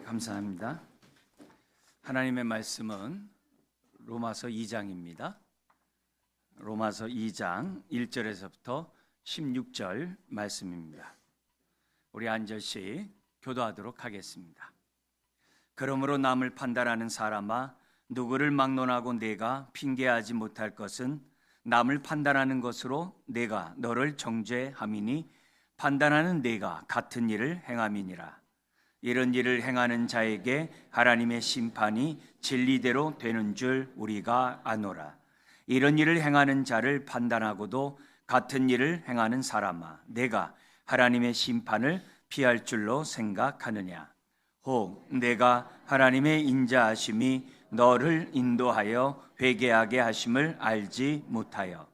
감사합니다. 하나님의 말씀은 로마서 2장입니다. 로마서 2장 1절에서부터 16절 말씀입니다. 우리 한 절씩 교도하도록 하겠습니다. 그러므로 남을 판단하는 사람아, 누구를 막론하고 내가 핑계하지 못할 것은 남을 판단하는 것으로 내가 너를 정죄함이니 판단하는 내가 같은 일을 행함이니라. 이런 일을 행하는 자에게 하나님의 심판이 진리대로 되는 줄 우리가 아노라. 이런 일을 행하는 자를 판단하고도 같은 일을 행하는 사람아, 내가 하나님의 심판을 피할 줄로 생각하느냐? 혹 내가 하나님의 인자하심이 너를 인도하여 회개하게 하심을 알지 못하여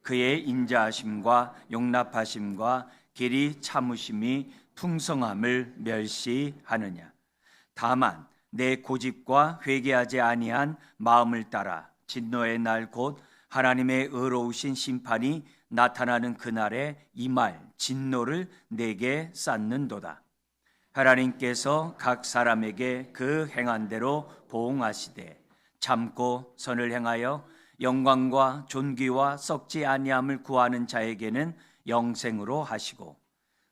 그의 인자하심과 용납하심과 길이 참으심이 풍성함을 멸시하느냐? 다만 내 고집과 회개하지 아니한 마음을 따라 진노의 날 곧 하나님의 의로우신 심판이 나타나는 그날에 이 말 진노를 내게 쌓는도다. 하나님께서 각 사람에게 그 행한 대로 보응하시되 참고 선을 행하여 영광과 존귀와 썩지 아니함을 구하는 자에게는 영생으로 하시고,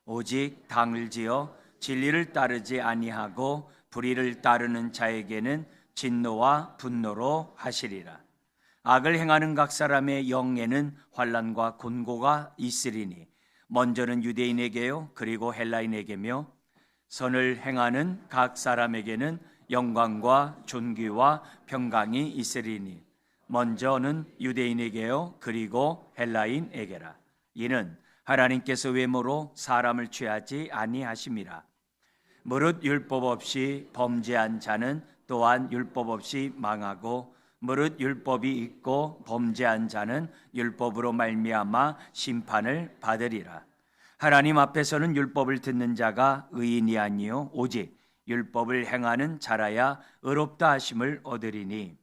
오직 당을 지어 진리를 따르지 아니하고 불의를 따르는 자에게는 진노와 분노로 하시리라. 악을 행하는 각 사람의 영에는 환난과 곤고가 있으리니 먼저는 유대인에게요 그리고 헬라인에게며 선을 행하는 각 사람에게는 영광과 존귀와 평강이 있으리니 먼저는 유대인에게요 그리고 헬라인에게라. 이는 하나님께서 외모로 사람을 취하지 아니하심이라. 무릇 율법 없이 범죄한 자는 또한 율법 없이 망하고 무릇 율법이 있고 범죄한 자는 율법으로 말미암아 심판을 받으리라. 하나님 앞에서는 율법을 듣는 자가 의인이 아니요 오직 율법을 행하는 자라야 의롭다 하심을 얻으리니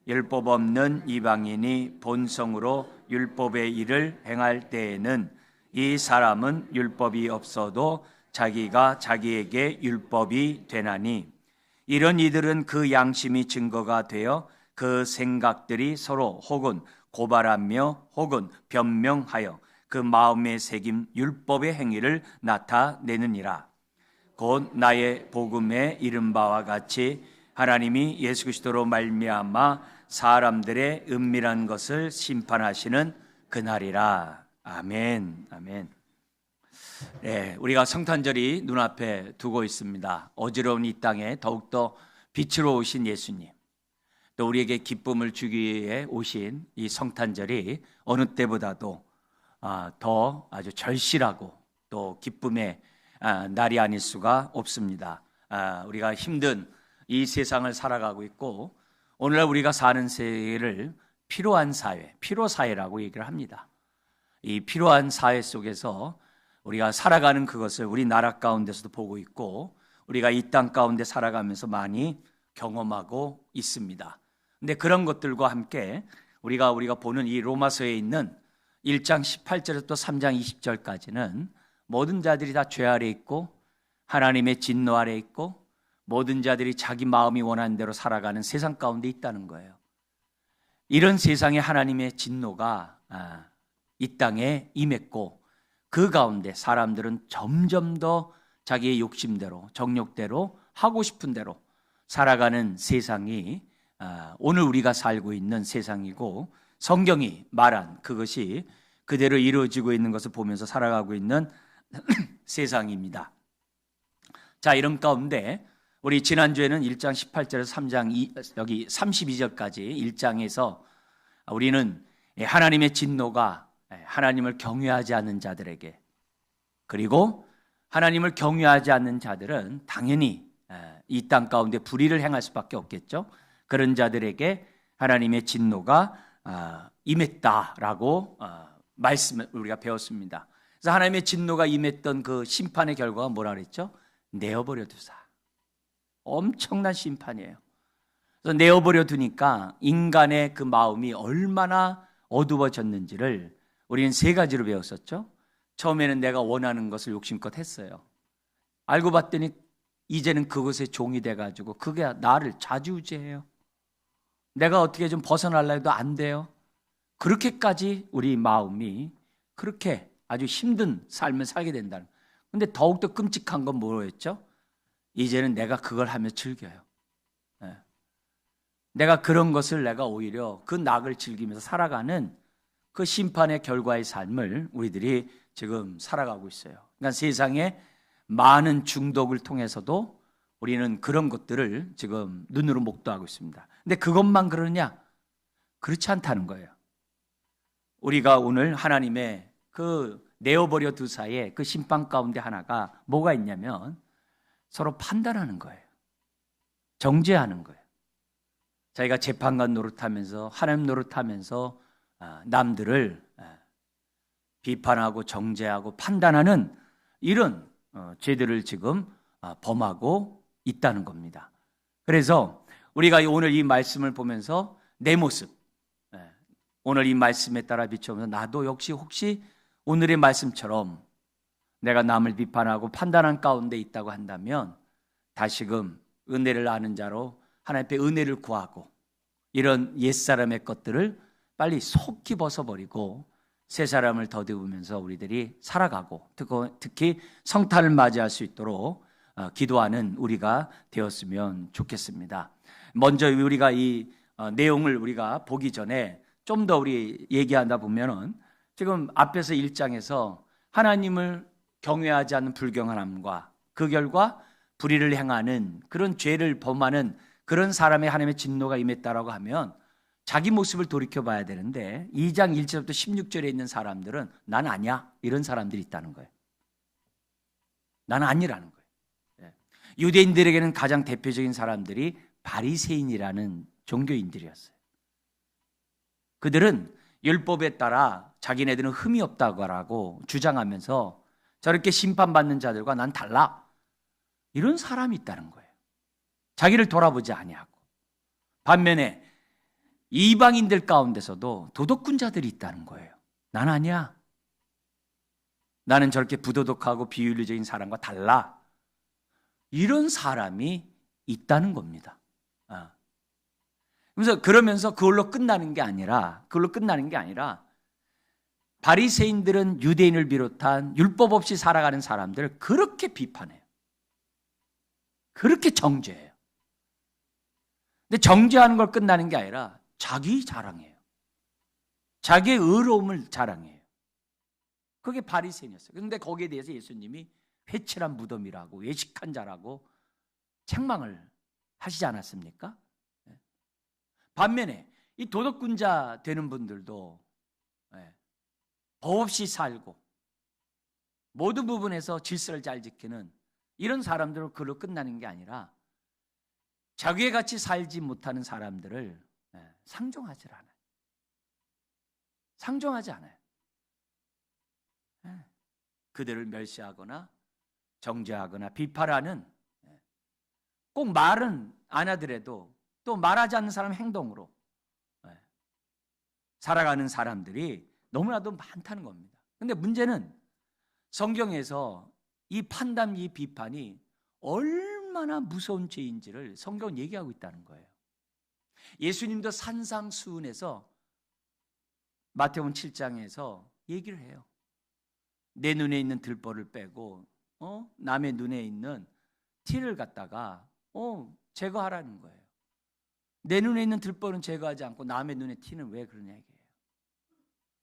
율법 없는 이방인이 본성으로 율법의 일을 행할 때에는 이 사람은 율법이 없어도 자기가 자기에게 율법이 되나니 이런 이들은 그 양심이 증거가 되어 그 생각들이 서로 혹은 고발하며 혹은 변명하여 그 마음에 새긴 율법의 행위를 나타내느니라. 곧 나의 복음에 이른 바와 같이 하나님이 예수 그리스도로 말미암아 사람들의 은밀한 것을 심판하시는 그날이라. 아멘. 아멘. 네, 우리가 성탄절이 눈앞에 두고 있습니다. 어지러운 이 땅에 더욱더 빛으로 오신 예수님, 또 우리에게 기쁨을 주기 위해 오신 이 성탄절이 어느 때보다도 더 아주 절실하고 또 기쁨의 날이 아닐 수가 없습니다. 우리가 힘든 이 세상을 살아가고 있고 오늘날 우리가 사는 세계를 필요한 사회, 필요사회라고 얘기를 합니다. 이 필요한 사회 속에서 우리가 살아가는 그것을 우리 나라 가운데서도 보고 있고 우리가 이 땅 가운데 살아가면서 많이 경험하고 있습니다. 근데 그런 것들과 함께 우리가 보는 이 로마서에 있는 1장 18절에서 또 3장 20절까지는 모든 자들이 다 죄 아래 있고 하나님의 진노 아래 있고 모든 자들이 자기 마음이 원하는 대로 살아가는 세상 가운데 있다는 거예요. 이런 세상에 하나님의 진노가 이 땅에 임했고 그 가운데 사람들은 점점 더 자기의 욕심대로 정욕대로 하고 싶은 대로 살아가는 세상이 오늘 우리가 살고 있는 세상이고 성경이 말한 그것이 그대로 이루어지고 있는 것을 보면서 살아가고 있는 세상입니다. 자, 이런 가운데 우리 지난주에는 1장 18절에서 3장 여기 32절까지 1장에서 우리는 하나님의 진노가 하나님을 경외하지 않는 자들에게, 그리고 하나님을 경외하지 않는 자들은 당연히 이 땅 가운데 불의를 행할 수밖에 없겠죠. 그런 자들에게 하나님의 진노가 임했다라고 말씀을 우리가 배웠습니다. 그래서 하나님의 진노가 임했던 그 심판의 결과가 뭐라 그랬죠? 내어버려 두사. 엄청난 심판이에요. 그래서 내어버려 두니까 인간의 그 마음이 얼마나 어두워졌는지를 우리는 세 가지로 배웠었죠. 처음에는 내가 원하는 것을 욕심껏 했어요. 알고 봤더니 이제는 그것의 종이 돼가지고 그게 나를 좌지우지해요. 내가 어떻게 좀 벗어나려 해도 안 돼요. 그렇게까지 우리 마음이 그렇게 아주 힘든 삶을 살게 된다는. 근데 더욱더 끔찍한 건 뭐였죠? 이제는 내가 그걸 하며 즐겨요. 내가 그런 것을 내가 오히려 그 낙을 즐기면서 살아가는 그 심판의 결과의 삶을 우리들이 지금 살아가고 있어요. 그러니까 세상에 많은 중독을 통해서도 우리는 그런 것들을 지금 눈으로 목도하고 있습니다. 근데 그것만 그러냐? 그렇지 않다는 거예요. 우리가 오늘 하나님의 그 내어버려 두사의 그 심판 가운데 하나가 뭐가 있냐면 서로 판단하는 거예요. 정죄하는 거예요. 자기가 재판관 노릇하면서 하나님 노릇하면서 남들을 비판하고 정죄하고 판단하는 이런 죄들을 지금 범하고 있다는 겁니다. 그래서 우리가 오늘 이 말씀을 보면서 내 모습, 오늘 이 말씀에 따라 비춰보면서 나도 역시 혹시 오늘의 말씀처럼 내가 남을 비판하고 판단한 가운데 있다고 한다면 다시금 은혜를 아는 자로 하나님께 은혜를 구하고 이런 옛사람의 것들을 빨리 속히 벗어버리고 새 사람을 더듬으면서 우리들이 살아가고 특히 성탄을 맞이할 수 있도록 기도하는 우리가 되었으면 좋겠습니다. 먼저 우리가 이 내용을 우리가 보기 전에 좀 더 우리 얘기하다 보면은 지금 앞에서 1장에서 하나님을 경외하지 않는 불경함과 그 결과 불의를 행하는 그런 죄를 범하는 그런 사람의 하나님의 진노가 임했다라고 하면 자기 모습을 돌이켜봐야 되는데 2장 1절부터 16절에 있는 사람들은 난 아니야 이런 사람들이 있다는 거예요. 나는 아니라는 거예요. 유대인들에게는 가장 대표적인 사람들이 바리새인이라는 종교인들이었어요. 그들은 율법에 따라 자기네들은 흠이 없다고 주장하면서 저렇게 심판받는 자들과 난 달라 이런 사람이 있다는 거예요. 자기를 돌아보지 아니하고. 반면에 이방인들 가운데서도 도덕군자들이 있다는 거예요. 난 아니야. 나는 저렇게 부도덕하고 비윤리적인 사람과 달라. 이런 사람이 있다는 겁니다. 그러면서 그걸로 끝나는 게 아니라 바리새인들은 유대인을 비롯한 율법 없이 살아가는 사람들을 그렇게 비판해요. 그렇게 정죄해요. 근데 정죄하는 걸 끝나는 게 아니라 자기 자랑해요. 자기의 의로움을 자랑해요. 그게 바리새인이었어요. 그런데 거기에 대해서 예수님이 회칠한 무덤이라고 외식한 자라고 책망을 하시지 않았습니까? 반면에 이 도덕군자 되는 분들도 법 없이 살고 모든 부분에서 질서를 잘 지키는 이런 사람들은 그걸로 끝나는 게 아니라 자기의 같이 살지 못하는 사람들을 상종하지 않아요. 상종하지 않아요. 그들을 멸시하거나 정죄하거나 비판하는 꼭 말은 안 하더라도 또 말하지 않는 사람 행동으로 살아가는 사람들이 너무나도 많다는 겁니다. 그런데 문제는 성경에서 이 판단, 이 비판이 얼마나 무서운 죄인지를 성경은 얘기하고 있다는 거예요. 예수님도 산상수훈에서 마태복음 7장에서 얘기를 해요. 내 눈에 있는 들보를 빼고 남의 눈에 있는 티를 갖다가 제거하라는 거예요. 내 눈에 있는 들보는 제거하지 않고 남의 눈에 티는 왜 그러냐 이게요.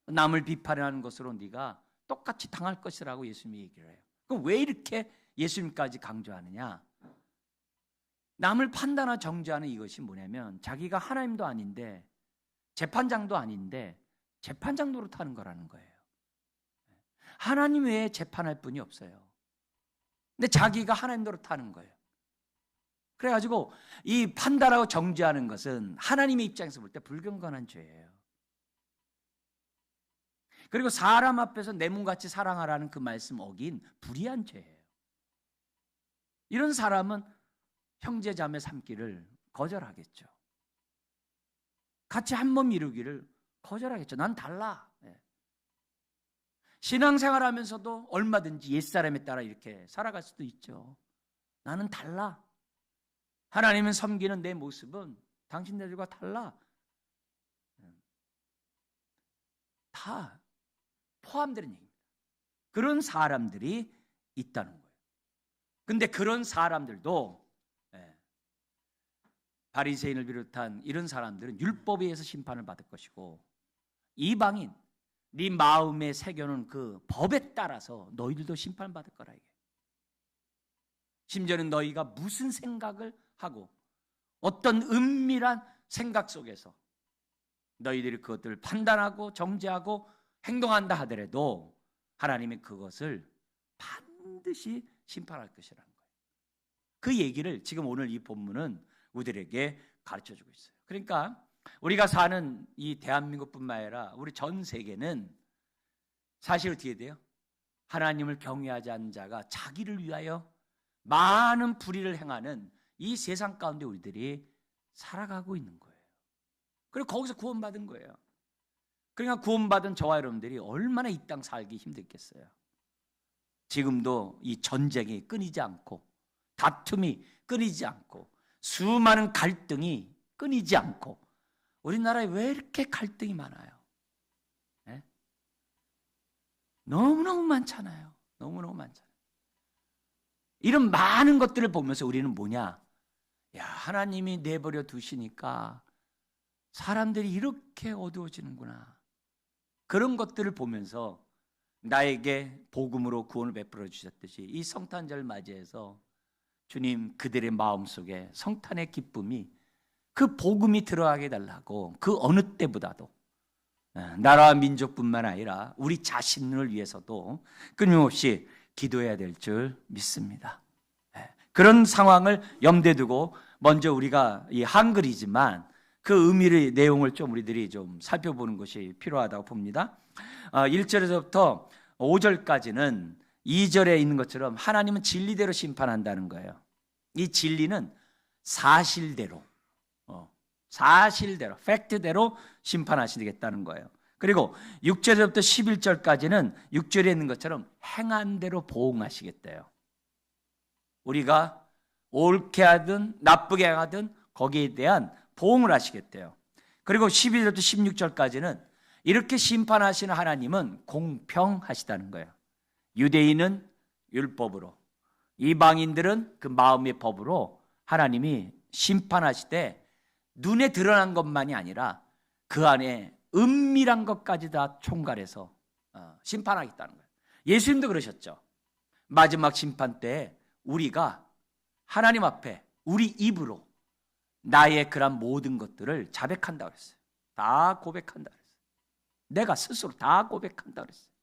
남을 비판하는 것으로 네가 똑같이 당할 것이라고 예수님이 얘기를 해요. 그럼 왜 이렇게 예수님까지 강조하느냐? 남을 판단하고 정죄하는 이것이 뭐냐면 자기가 하나님도 아닌데 재판장도 아닌데 재판장 노릇하는 거라는 거예요. 하나님 외에 재판할 분이 없어요. 근데 자기가 하나님 노릇하는 거예요. 그래가지고 이 판단하고 정죄하는 것은 하나님의 입장에서 볼 때 불경건한 죄예요. 그리고 사람 앞에서 내 몸같이 사랑하라는 그 말씀 어긴 불의한 죄예요. 이런 사람은 형제 자매 삼기를 거절하겠죠. 같이 한 몸 이루기를 거절하겠죠. 난 달라. 신앙생활하면서도 얼마든지 옛사람에 따라 이렇게 살아갈 수도 있죠. 나는 달라. 하나님을 섬기는 내 모습은 당신들과 달라. 다 포함되는 얘기입니다. 그런 사람들이 있다는 거예요. 근데 그런 사람들도 바리새인을 비롯한 이런 사람들은 율법에 의해서 심판을 받을 것이고, 이방인, 네 마음에 새겨놓은 그 법에 따라서 너희들도 심판받을 거라 이게. 심지어는 너희가 무슨 생각을 하고 어떤 은밀한 생각 속에서 너희들이 그것들을 판단하고 정죄하고 행동한다 하더라도 하나님이 그것을 반드시 심판할 것이라는 거예요. 그 얘기를 지금 오늘 이 본문은 우리들에게 가르쳐주고 있어요. 그러니까 우리가 사는 이 대한민국뿐만 아니라 우리 전 세계는 사실 어떻게 돼요? 하나님을 경외하지 않는 자가 자기를 위하여 많은 불의를 행하는 이 세상 가운데 우리들이 살아가고 있는 거예요. 그리고 거기서 구원받은 거예요. 그러니까 구원받은 저와 여러분들이 얼마나 이 땅 살기 힘들겠어요. 지금도 이 전쟁이 끊이지 않고, 다툼이 끊이지 않고, 수많은 갈등이 끊이지 않고, 우리나라에 왜 이렇게 갈등이 많아요? 네? 너무너무 많잖아요. 너무너무 많잖아요. 이런 많은 것들을 보면서 우리는 뭐냐? 야, 하나님이 내버려 두시니까 사람들이 이렇게 어두워지는구나. 그런 것들을 보면서 나에게 복음으로 구원을 베풀어 주셨듯이 이 성탄절을 맞이해서 주님 그들의 마음속에 성탄의 기쁨이, 그 복음이 들어가게 해달라고 그 어느 때보다도 나라와 민족뿐만 아니라 우리 자신을 위해서도 끊임없이 기도해야 될 줄 믿습니다. 그런 상황을 염두에 두고 먼저 우리가 이 한글이지만 그 의미의 내용을 좀 우리들이 좀 살펴보는 것이 필요하다고 봅니다. 1절에서부터 5절까지는 2절에 있는 것처럼 하나님은 진리대로 심판한다는 거예요. 이 진리는 사실대로, 팩트대로 심판하시겠다는 거예요. 그리고 6절에서부터 11절까지는 6절에 있는 것처럼 행한 대로 보응하시겠대요. 우리가 옳게 하든 나쁘게 하든 거기에 대한 보응을 하시겠대요. 그리고 12절부터 16절까지는 이렇게 심판하시는 하나님은 공평하시다는 거예요. 유대인은 율법으로, 이방인들은 그 마음의 법으로 하나님이 심판하시되 눈에 드러난 것만이 아니라 그 안에 은밀한 것까지 다 총괄해서 심판하겠다는 거예요. 예수님도 그러셨죠. 마지막 심판 때 우리가 하나님 앞에 우리 입으로 나의 그런 모든 것들을 자백한다고 그랬어요. 다 고백한다고 그랬어요. 내가 스스로 다 고백한다고 그랬어요.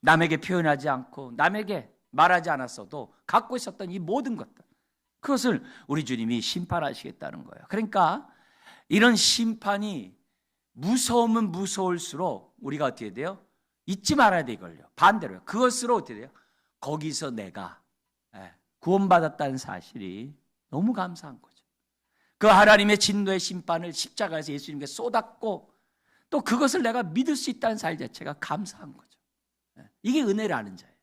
남에게 표현하지 않고 남에게 말하지 않았어도 갖고 있었던 이 모든 것들, 그것을 우리 주님이 심판하시겠다는 거예요. 그러니까 이런 심판이 무서우면 무서울수록 우리가 어떻게 돼요? 잊지 말아야 돼. 이걸요. 반대로요. 그것으로 어떻게 돼요? 거기서 내가 구원받았다는 사실이 너무 감사한 거죠. 그 하나님의 진노의 심판을 십자가에서 예수님께 쏟았고 또 그것을 내가 믿을 수 있다는 사실 자체가 감사한 거죠. 이게 은혜를 아는 자예요.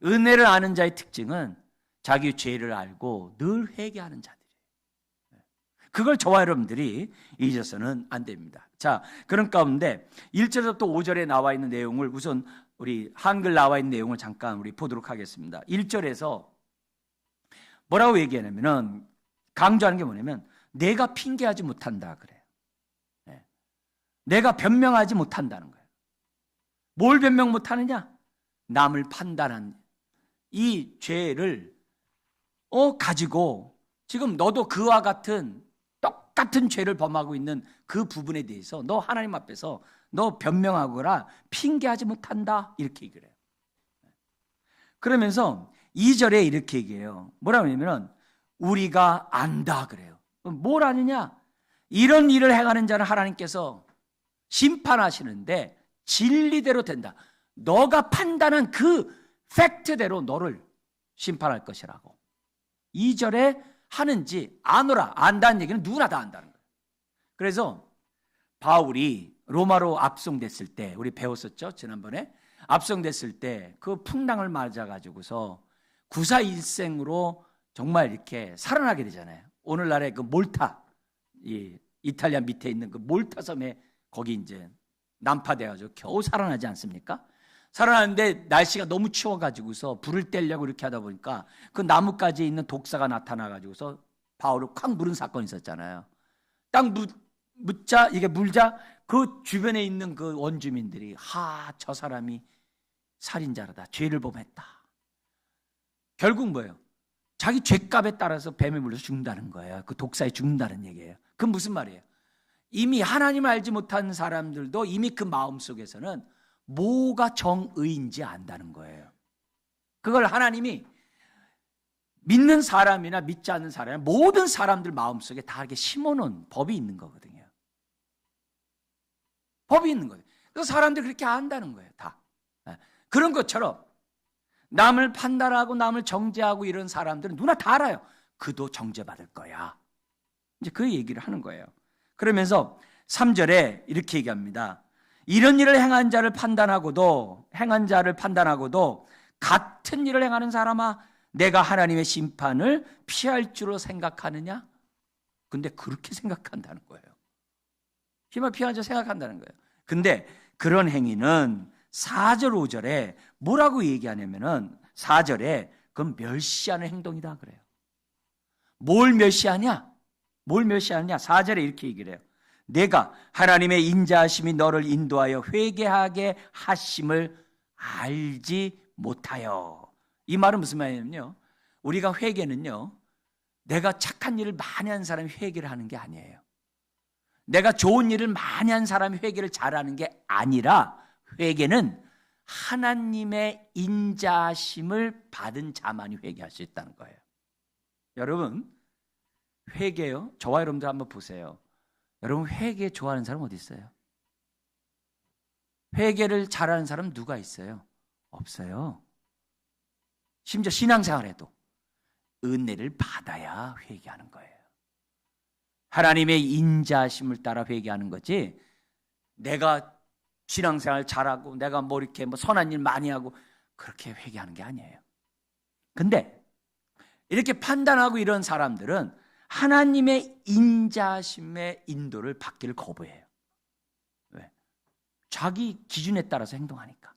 은혜를 아는 자의 특징은 자기 죄를 알고 늘 회개하는 자들이에요. 그걸 저와 여러분들이 잊어서는 안 됩니다. 자, 그런 가운데 1절에서부터 5절에 나와 있는 내용을 우선 우리 한글 나와 있는 내용을 잠깐 우리 보도록 하겠습니다. 1절에서 뭐라고 얘기하냐면은, 강조하는 게 뭐냐면 내가 핑계하지 못한다 그래요. 내가 변명하지 못한다는 거예요. 뭘 변명 못하느냐? 남을 판단한 이 죄를 가지고 지금 너도 그와 같은 똑같은 죄를 범하고 있는 그 부분에 대해서 너 하나님 앞에서 너 변명하거나 핑계하지 못한다 이렇게 얘기를 해요. 그러면서 2절에 이렇게 얘기해요. 뭐라고 하냐면 우리가 안다 그래요. 뭘 아느냐? 이런 일을 행하는 자는 하나님께서 심판하시는데 진리대로 된다. 너가 판단한 그 팩트대로 너를 심판할 것이라고 2절에 하는지 아노라. 안다는 얘기는 누구나 다 안다는 거예요. 그래서 바울이 로마로 압송됐을 때, 우리 배웠었죠 지난번에, 압송됐을 때 그 풍랑을 맞아가지고서 구사일생으로 정말 이렇게 살아나게 되잖아요. 오늘날의 그 몰타, 이 이탈리아 밑에 있는 그 몰타 섬에 거기 이제 난파돼가지고 겨우 살아나지 않습니까? 살아나는데 날씨가 너무 추워가지고서 불을 떼려고 이렇게 하다 보니까 그 나뭇가지에 있는 독사가 나타나가지고서 바울을 콱 물은 사건이 있었잖아요. 딱 물자 그 주변에 있는 그 원주민들이 저 사람이 살인자라다, 죄를 범했다. 결국 뭐예요? 자기 죄값에 따라서 뱀에 물려서 죽는다는 거예요. 그 독사에 죽는다는 얘기예요. 그건 무슨 말이에요? 이미 하나님을 알지 못한 사람들도 이미 그 마음 속에서는 뭐가 정의인지 안다는 거예요. 그걸 하나님이 믿는 사람이나 믿지 않는 사람, 모든 사람들 마음속에 다 이렇게 심어놓은 법이 있는 거거든요. 법이 있는 거예요. 그래서 사람들이 그렇게 안다는 거예요. 다. 그런 것처럼 남을 판단하고 남을 정죄하고 이런 사람들은 누구나 다 알아요. 그도 정죄받을 거야. 이제 그 얘기를 하는 거예요. 그러면서 3절에 이렇게 얘기합니다. 이런 일을 행한 자를 판단하고도 같은 일을 행하는 사람아, 내가 하나님의 심판을 피할 줄로 생각하느냐? 근데 그렇게 생각한다는 거예요. 심판 피할 줄 생각한다는 거예요. 근데 그런 행위는 4절 5절에 뭐라고 얘기하냐면은 4절에 그건 멸시하는 행동이다 그래요. 뭘 멸시하냐? 4절에 이렇게 얘기를 해요. 내가 하나님의 인자하심이 너를 인도하여 회개하게 하심을 알지 못하여. 이 말은 무슨 말이냐면요, 우리가 회개는요, 내가 착한 일을 많이 한 사람이 회개를 하는 게 아니에요. 내가 좋은 일을 많이 한 사람이 회개를 잘하는 게 아니라, 회개는 하나님의 인자하심을 받은 자만이 회개할 수 있다는 거예요. 여러분, 회개요, 저와 여러분들 한번 보세요. 여러분, 회개 좋아하는 사람 어디 있어요? 회개를 잘하는 사람 누가 있어요? 없어요. 심지어 신앙생활에도 은혜를 받아야 회개하는 거예요. 하나님의 인자하심을 따라 회개하는 거지, 내가 신앙생활 잘하고 내가 뭐 이렇게 선한 일 많이 하고 그렇게 회개하는 게 아니에요. 근데 이렇게 판단하고 이런 사람들은 하나님의 인자하심의 인도를 받기를 거부해요. 왜? 자기 기준에 따라서 행동하니까.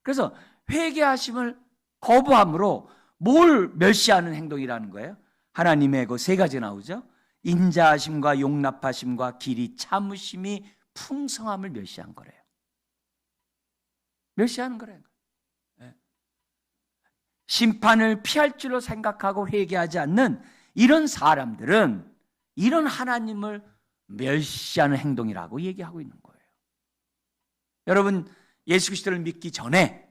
그래서 회개하심을 거부함으로 뭘 멸시하는 행동이라는 거예요? 하나님의 그 세 가지 나오죠. 인자하심과 용납하심과 길이 참으심이 풍성함을 멸시한 거래요. 멸시하는 거래요. 심판을 피할 줄로 생각하고 회개하지 않는 이런 사람들은 이런 하나님을 멸시하는 행동이라고 얘기하고 있는 거예요. 여러분, 예수 그리스도를 믿기 전에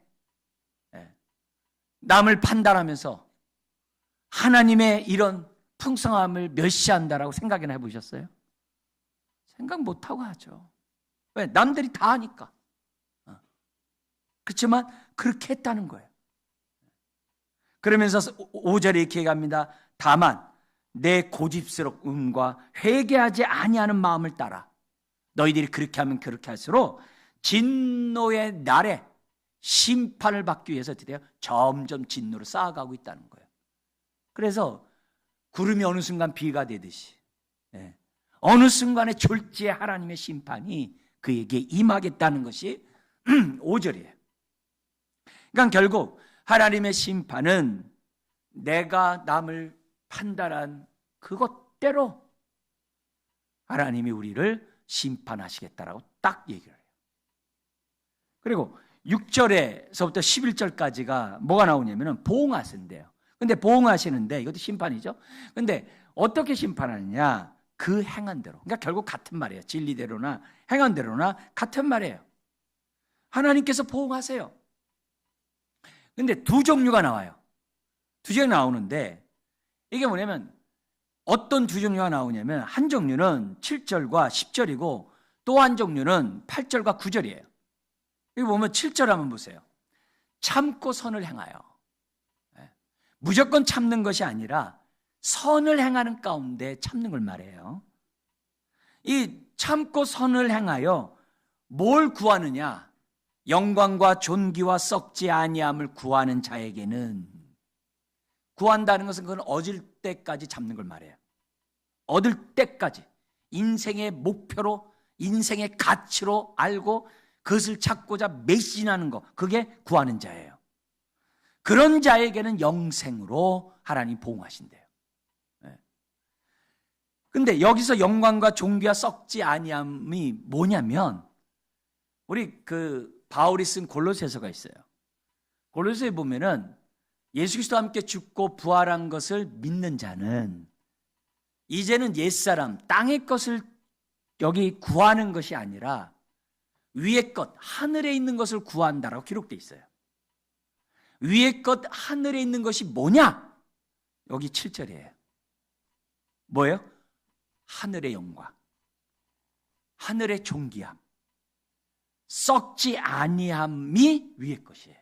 남을 판단하면서 하나님의 이런 풍성함을 멸시한다라고 생각이나 해보셨어요? 생각 못하고 하죠. 왜? 남들이 다 하니까. 그렇지만 그렇게 했다는 거예요. 그러면서 5절에 이렇게 얘기합니다. 다만 내 고집스러움과 회개하지 아니하는 마음을 따라 너희들이 그렇게 하면 그렇게 할수록 진노의 날에 심판을 받기 위해서 드디어 점점 진노를 쌓아가고 있다는 거예요. 그래서 구름이 어느 순간 비가 되듯이 어느 순간에 졸지에 하나님의 심판이 그에게 임하겠다는 것이 5절이에요. 그러니까 결국 하나님의 심판은 내가 남을 판단한 그것대로 하나님이 우리를 심판하시겠다라고 딱 얘기를 해요. 그리고 6절에서부터 11절까지가 뭐가 나오냐면 보응하신대요. 근데 보응하시는데 이것도 심판이죠. 근데 어떻게 심판하느냐? 그 행한 대로. 그러니까 결국 같은 말이에요. 진리대로나 행한 대로나 같은 말이에요. 하나님께서 보응하세요. 근데 두 종류가 나와요. 두 종류가 나오는데 이게 뭐냐면 어떤 두 종류가 나오냐면 한 종류는 7절과 10절이고 또 한 종류는 8절과 9절이에요. 여기 보면 7절 한번 보세요. 참고 선을 행하여. 무조건 참는 것이 아니라 선을 행하는 가운데 참는 걸 말해요. 이 참고 선을 행하여 뭘 구하느냐? 영광과 존귀와 썩지 아니함을 구하는 자에게는 구한다는 것은 그건 얻을 때까지 잡는 걸 말해요. 얻을 때까지 인생의 목표로, 인생의 가치로 알고 그것을 찾고자 매진하는 것, 그게 구하는 자예요. 그런 자에게는 영생으로 하나님 보응하신대요. 근데 여기서 영광과 존귀와 썩지 아니함이 뭐냐면, 우리 바울이 쓴 골로새서가 있어요. 골로새에 보면은 예수 그리스도와 함께 죽고 부활한 것을 믿는 자는 이제는 옛사람, 땅의 것을 여기 구하는 것이 아니라 위의 것, 하늘에 있는 것을 구한다라고 기록되어 있어요. 위의 것, 하늘에 있는 것이 뭐냐? 여기 7절이에요. 뭐예요? 하늘의 영광, 하늘의 존귀함, 썩지 아니함이 위의 것이에요.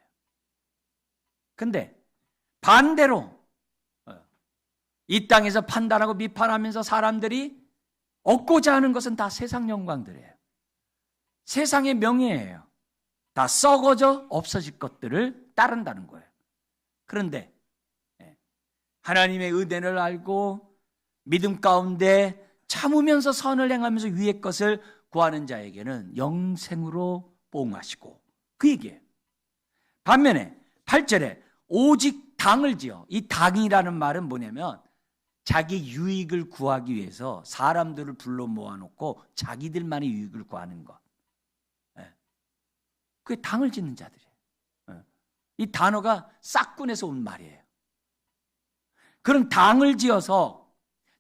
근데 반대로 이 땅에서 판단하고 비판하면서 사람들이 얻고자 하는 것은 다 세상 영광들이에요. 세상의 명예예요. 다 썩어져 없어질 것들을 따른다는 거예요. 그런데 하나님의 은혜를 알고 믿음 가운데 참으면서 선을 행하면서 위의 것을 구하는 자에게는 영생으로 보응하시고, 그 얘기예요. 반면에 8절에 오직 당을 지어, 이 당이라는 말은 뭐냐면 자기 유익을 구하기 위해서 사람들을 불러 모아놓고 자기들만의 유익을 구하는 것, 그게 당을 짓는 자들이에요. 이 단어가 싹군에서 온 말이에요. 그런 당을 지어서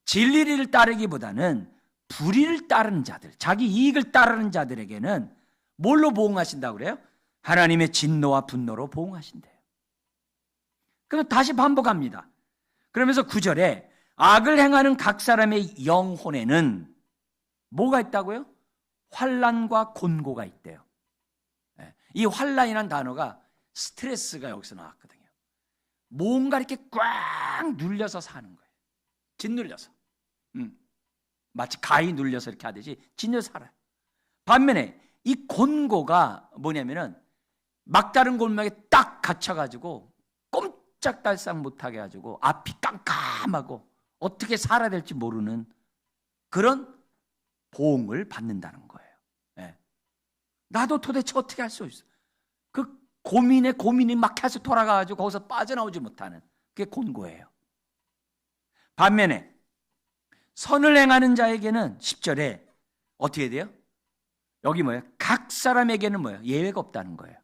진리를 따르기보다는 불의를 따르는 자들, 자기 이익을 따르는 자들에게는 뭘로 보응하신다고 그래요? 하나님의 진노와 분노로 보응하신대요. 그래서 다시 반복합니다. 그러면서 9절에 악을 행하는 각 사람의 영혼에는 뭐가 있다고요? 환난과 곤고가 있대요. 이 환난이라는 단어가 스트레스가 여기서 나왔거든요. 뭔가 이렇게 꽉 눌려서 사는 거예요. 짓눌려서. 마치 가위 눌려서 이렇게 하듯이 짓눌려서 살아요. 반면에 이 곤고가 뭐냐면은 막다른 골목에 딱 갇혀가지고 꼼짝달싹 못하게 해가지고 앞이 깜깜하고 어떻게 살아야 될지 모르는 그런 보응을 받는다는 거예요. 나도 도대체 어떻게 할 수 있어? 그 고민이 막 계속 돌아가가지고 거기서 빠져나오지 못하는 그게 곤고예요. 반면에 선을 행하는 자에게는 10절에 어떻게 돼요? 여기 뭐예요? 각 사람에게는 뭐예요? 예외가 없다는 거예요.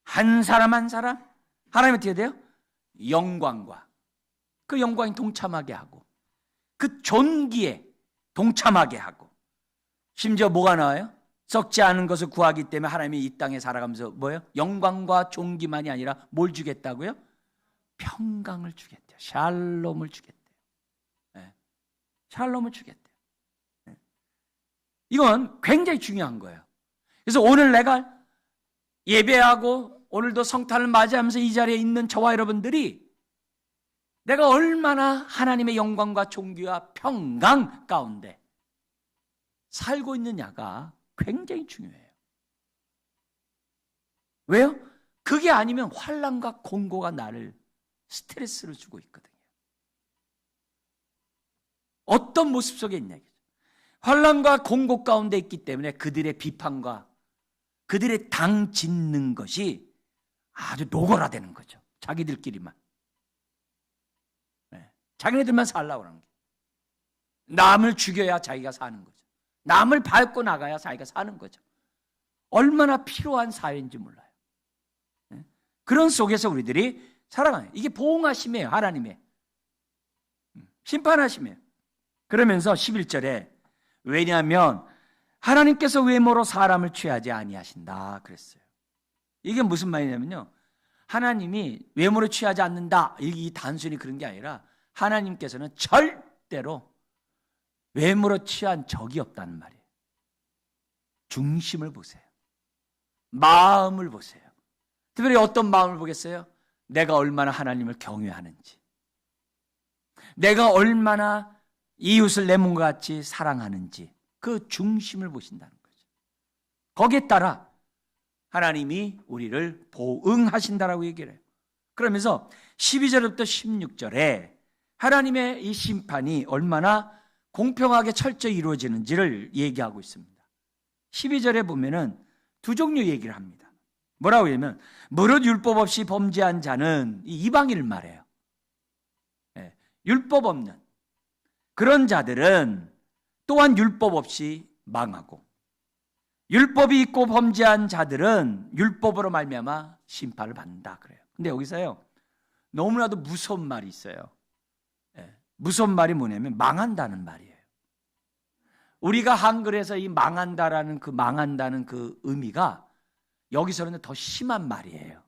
한 사람 한 사람 하나님 어떻게 돼요? 영광과 그 영광이 동참하게 하고 그 존귀에 동참하게 하고, 심지어 뭐가 나와요? 썩지 않은 것을 구하기 때문에 하나님이 이 땅에 살아가면서 뭐예요? 영광과 존귀만이 아니라 뭘 주겠다고요? 평강을 주겠대요. 샬롬을 주겠대요. 샬롬을 주겠대요. 이건 굉장히 중요한 거예요. 그래서 오늘 내가 예배하고 오늘도 성탄을 맞이하면서 이 자리에 있는 저와 여러분들이 내가 얼마나 하나님의 영광과 존귀와 평강 가운데 살고 있느냐가 굉장히 중요해요. 왜요? 그게 아니면 환난과 곤고가 나를 스트레스를 주고 있거든요. 어떤 모습 속에 있냐. 환난과 곤고 가운데 있기 때문에 그들의 비판과 그들의 당 짓는 것이 아주 노골화되는 거죠. 자기들끼리만. 자기네들만 살라고 하는 게. 남을 죽여야 자기가 사는 거죠. 남을 밟고 나가야 자기가 사는 거죠. 얼마나 필요한 사회인지 몰라요. 그런 속에서 우리들이 살아가요. 이게 보응하심이에요. 하나님의. 심판하심이에요. 그러면서 11절에 왜냐하면 하나님께서 외모로 사람을 취하지 아니하신다 그랬어요. 이게 무슨 말이냐면요, 하나님이 외모로 취하지 않는다, 이 단순히 그런 게 아니라 하나님께서는 절대로 외모로 취한 적이 없다는 말이에요. 중심을 보세요. 마음을 보세요. 특별히 어떤 마음을 보겠어요? 내가 얼마나 하나님을 경외하는지, 내가 얼마나 이웃을 내 몸과 같이 사랑하는지, 그 중심을 보신다는 거죠. 거기에 따라 하나님이 우리를 보응하신다라고 얘기를 해요. 그러면서 12절부터 16절에 하나님의 이 심판이 얼마나 공평하게 철저히 이루어지는지를 얘기하고 있습니다. 12절에 보면은 두 종류 얘기를 합니다. 뭐라고 하냐면 무릇 율법 없이 범죄한 자는 이방인을 말해요. 율법 없는 그런 자들은 또한 율법 없이 망하고, 율법이 있고 범죄한 자들은 율법으로 말미암아 심판을 받는다 그래요. 근데 여기서요 너무나도 무서운 말이 있어요. 무서운 말이 뭐냐면 망한다는 말이에요. 우리가 한글에서 이 망한다라는 망한다는 그 의미가 여기서는 더 심한 말이에요.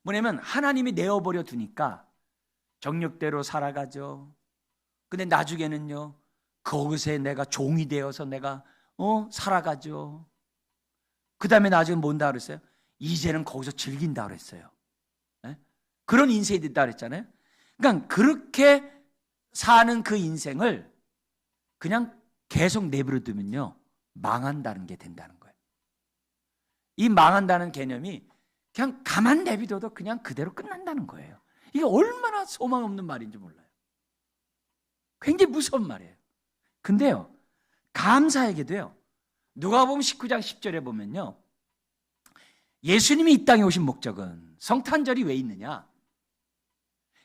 뭐냐면 하나님이 내어버려 두니까 정욕대로 살아가죠. 근데 나중에는요 그것에 내가 종이 되어서 내가 살아가죠. 그 다음에 나중에 뭔다 그랬어요? 이제는 거기서 즐긴다 그랬어요. 그런 인생이 됐다 그랬잖아요. 그러니까 그렇게 사는 그 인생을 그냥 계속 내버려 두면요 망한다는 게 된다는 거예요. 이 망한다는 개념이 그냥 가만 내비둬도 그냥 그대로 끝난다는 거예요. 이게 얼마나 소망 없는 말인지 몰라요. 굉장히 무서운 말이에요. 근데요 감사하게도요 누가복음 19장 10절에 보면요 예수님이 이 땅에 오신 목적은, 성탄절이 왜 있느냐,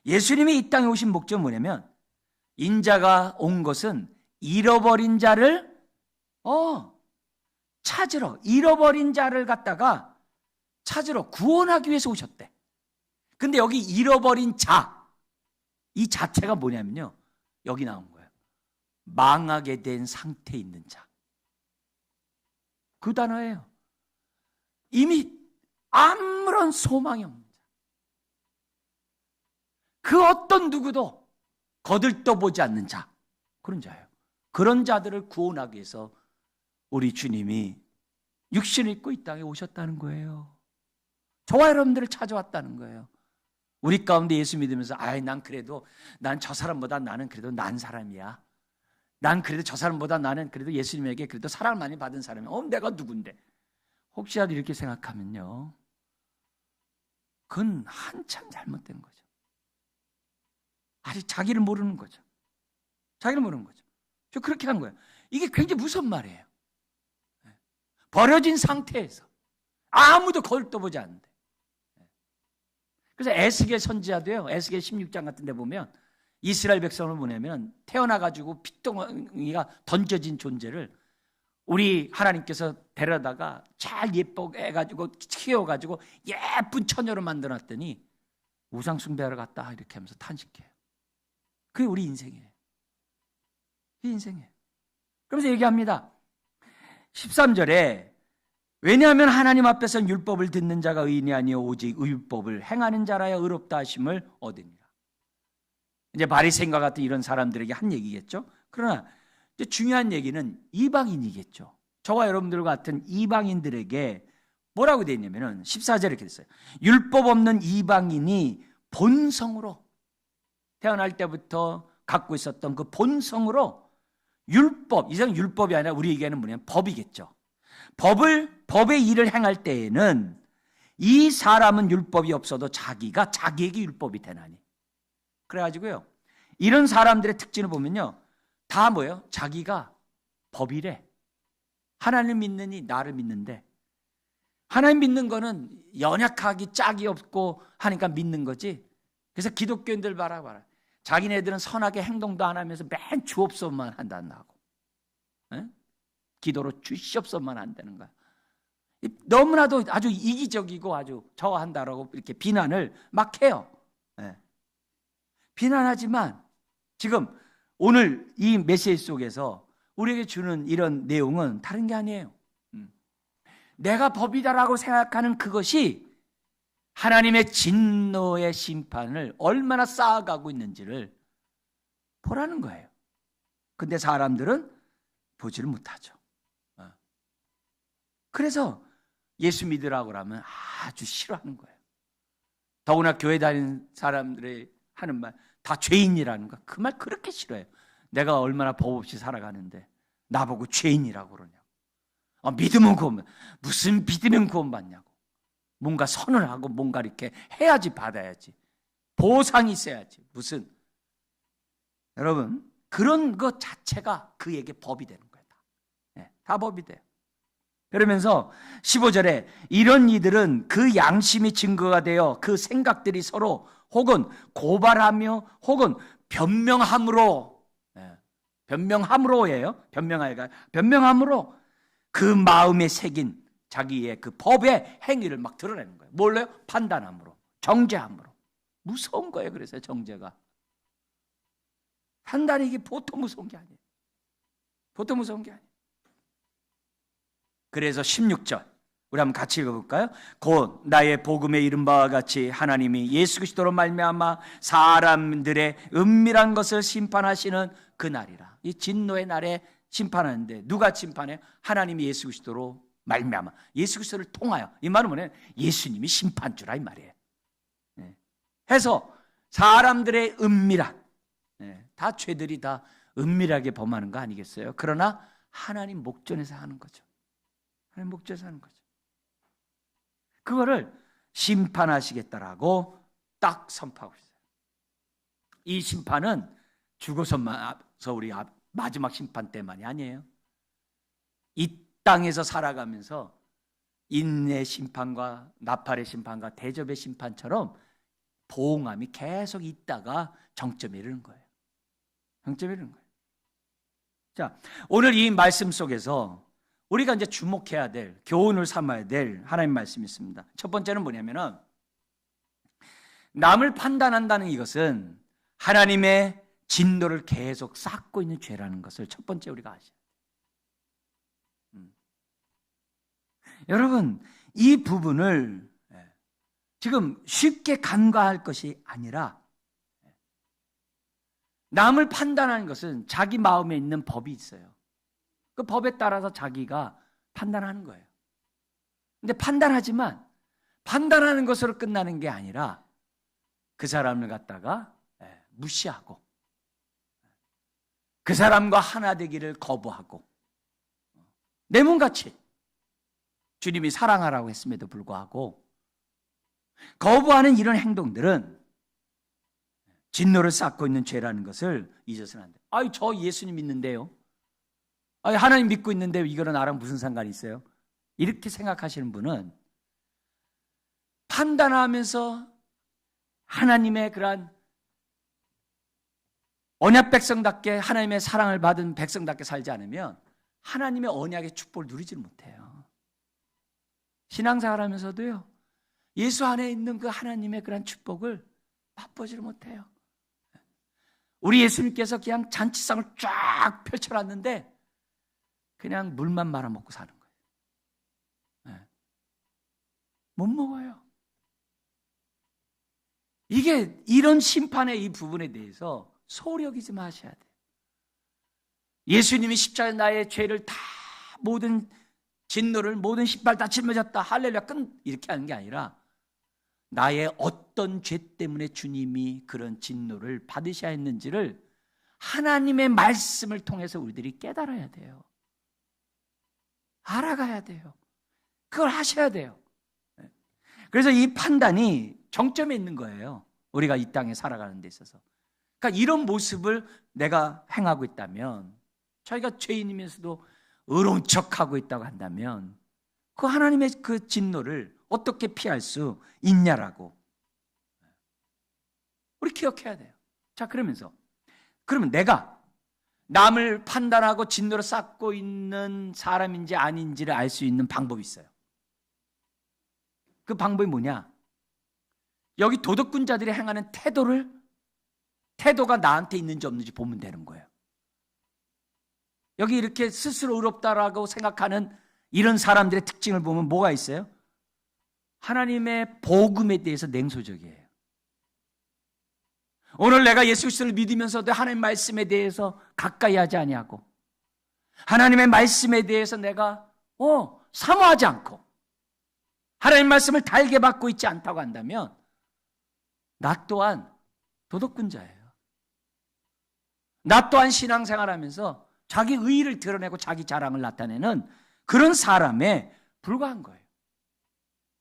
예수님이 이 땅에 오신 목적은 뭐냐면 인자가 온 것은 잃어버린 자를 찾으러, 잃어버린 자를 갖다가 찾으러 구원하기 위해서 오셨대. 근데 여기 잃어버린 자, 이 자체가 뭐냐면요 여기 나온 거예요. 망하게 된 상태에 있는 자. 그 단어예요. 이미 아무런 소망이 없는 자. 그 어떤 누구도 거들떠보지 않는 자. 그런 자예요. 그런 자들을 구원하기 위해서 우리 주님이 육신을 입고 이 땅에 오셨다는 거예요. 저와 여러분들을 찾아왔다는 거예요. 우리 가운데 예수 믿으면서 난 저 사람보다 나는 그래도 난 사람이야. 난 그래도 저 사람보다 나는 그래도 예수님에게 그래도 사랑을 많이 받은 사람이야. 내가 누군데? 혹시라도 이렇게 생각하면요 그건 한참 잘못된 거죠. 아직 자기를 모르는 거죠. 자기를 모르는 거죠. 저 그렇게 한 거예요. 이게 굉장히 무서운 말이에요. 버려진 상태에서 아무도 거들떠보지 않는데. 그래서 에스겔 선지자도요 에스겔 16장 같은 데 보면 이스라엘 백성을 보내면 태어나가지고 핏덩이가 던져진 존재를 우리 하나님께서 데려다가 잘 예쁘게 해가지고 키워가지고 예쁜 처녀로 만들어놨더니 우상 숭배하러 갔다 이렇게 하면서 탄식해요. 그게 우리 인생이에요. 이 인생이에요. 그러면서 얘기합니다. 13절에 왜냐하면 하나님 앞에서는 율법을 듣는 자가 의인이 아니요 오직 율법을 행하는 자라야 의롭다 하심을 얻으니라. 이제 바리새인과 같은 이런 사람들에게 한 얘기겠죠. 그러나 이제 중요한 얘기는 이방인이겠죠. 저와 여러분들 같은 이방인들에게 뭐라고 되어 있냐면은 14절에 이렇게 됐어요. 율법 없는 이방인이 본성으로 태어날 때부터 갖고 있었던 그 본성으로 율법, 이상 율법이 아니라 우리에게는 뭐냐면 법이겠죠. 법의 일을 행할 때에는 이 사람은 율법이 없어도 자기에게 율법이 되나니. 그래가지고요 이런 사람들의 특징을 보면요 다 뭐예요? 자기가 법이래. 하나님 믿느니 나를 믿는데, 하나님 믿는 거는 연약하기 짝이 없고 하니까 믿는 거지. 그래서 기독교인들 봐라. 자기네들은 선하게 행동도 안 하면서 맨 주옵소만 한다고. 기도로 주시옵소만 한다는 거야. 너무나도 아주 이기적이고 아주 저한다라고 이렇게 비난을 막 해요. 비난하지만 지금 오늘 이 메시지 속에서 우리에게 주는 이런 내용은 다른 게 아니에요. 내가 법이다라고 생각하는 그것이 하나님의 진노의 심판을 얼마나 쌓아가고 있는지를 보라는 거예요. 근데 사람들은 보지를 못하죠. 그래서 예수 믿으라고 하면 아주 싫어하는 거예요. 더구나 교회 다니는 사람들이 하는 말, 다 죄인이라는 거, 그 말 그렇게 싫어해요. 내가 얼마나 법 없이 살아가는데 나보고 죄인이라고 그러냐고. 믿으면 구원, 무슨 믿으면 구원받냐고. 뭔가 선을 하고 뭔가 이렇게 해야지 받아야지. 보상이 있어야지. 무슨 여러분 그런 것 자체가 그에게 법이 되는 거예요. 다 법이 돼요. 그러면서 15절에 이런 이들은 그 양심이 증거가 되어 그 생각들이 서로 혹은 고발하며 혹은 변명함으로 변명함으로예요. 변명함으로 그 마음에 새긴 자기의 그 법의 행위를 막 드러내는 거예요. 뭘로요? 판단함으로, 정죄함으로. 무서운 거예요. 그래서 정죄가 판단이 이게 보통 무서운 게 아니에요. 보통 무서운 게 아니에요. 그래서 16절 우리 한번 같이 읽어볼까요? 곧 나의 복음에 이른 바와 같이 하나님이 예수 그리스도로 말미암아 사람들의 은밀한 것을 심판하시는 그날이라. 이 진노의 날에 심판하는데 누가 심판해요? 하나님이 예수 그리스도로 말미암아 예수 그리스도를 통하여. 이 말은 뭐냐면 예수님이 심판주라 이 말이에요. 해서 사람들의 은밀한 다 죄들이 다 은밀하게 범하는 거 아니겠어요? 그러나 하나님 목전에서 하는 거죠. 하나님 목전에서 하는 거죠. 그거를 심판하시겠다라고 딱 선포하고 있어요. 이 심판은 죽어서서 우리 마지막 심판 때만이 아니에요. 이 땅에서 살아가면서 인내 심판과 나팔의 심판과 대접의 심판처럼 보응함이 계속 있다가 정점에 이르는 거예요. 정점에 이르는 거예요. 자, 오늘 이 말씀 속에서 우리가 이제 주목해야 될, 교훈을 삼아야 될 하나님 말씀이 있습니다. 첫 번째는 뭐냐면은 남을 판단한다는 이것은 하나님의 진노를 계속 쌓고 있는 죄라는 것을 첫 번째 우리가 아셔야 돼요. 여러분, 이 부분을 지금 쉽게 간과할 것이 아니라 남을 판단하는 것은 자기 마음에 있는 법이 있어요. 그 법에 따라서 자기가 판단하는 거예요. 근데 판단하지만 판단하는 것으로 끝나는 게 아니라 그 사람을 갖다가 무시하고 그 사람과 하나 되기를 거부하고 내 몸같이 주님이 사랑하라고 했음에도 불구하고 거부하는 이런 행동들은 진노를 쌓고 있는 죄라는 것을 잊어서는 안 돼요. 아이, 저 예수님 믿는데요. 아니, 하나님 믿고 있는데 이거는 나랑 무슨 상관이 있어요? 이렇게 생각하시는 분은 판단하면서 하나님의 그러한 언약 백성답게 하나님의 사랑을 받은 백성답게 살지 않으면 하나님의 언약의 축복을 누리지 못해요. 신앙생활 하면서도요, 예수 안에 있는 그 하나님의 그런 축복을 맛보지를 못해요. 우리 예수님께서 그냥 잔치상을 쫙 펼쳐놨는데 그냥 물만 말아먹고 사는 거예요. 못 먹어요. 이게 이런 심판의 이 부분에 대해서 소홀히 여기지 마셔야 돼요. 예수님이 십자가에 나의 죄를 다 모든 진노를 모든 신발 다 짊어졌다 할렐루야 이렇게 하는 게 아니라 나의 어떤 죄 때문에 주님이 그런 진노를 받으셔야 했는지를 하나님의 말씀을 통해서 우리들이 깨달아야 돼요. 알아가야 돼요. 그걸 하셔야 돼요. 그래서 이 판단이 정점에 있는 거예요. 우리가 이 땅에 살아가는 데 있어서. 그러니까 이런 모습을 내가 행하고 있다면, 저희가 죄인이면서도 의로운 척하고 있다고 한다면 그 하나님의 그 진노를 어떻게 피할 수 있냐라고 우리 기억해야 돼요. 자, 그러면 내가 남을 판단하고 진노를 쌓고 있는 사람인지 아닌지를 알 수 있는 방법이 있어요. 그 방법이 뭐냐? 여기 도덕군자들이 행하는 태도가 나한테 있는지 없는지 보면 되는 거예요. 여기 이렇게 스스로 의롭다라고 생각하는 이런 사람들의 특징을 보면 뭐가 있어요? 하나님의 복음에 대해서 냉소적이에요. 오늘 내가 예수 그리스도를 믿으면서도 하나님의 말씀에 대해서 가까이 하지 아니하고 하나님의 말씀에 대해서 내가 사모하지 않고 하나님의 말씀을 달게 받고 있지 않다고 한다면 나 또한 도덕군자예요. 나 또한 신앙생활하면서 자기 의의를 드러내고 자기 자랑을 나타내는 그런 사람에 불과한 거예요.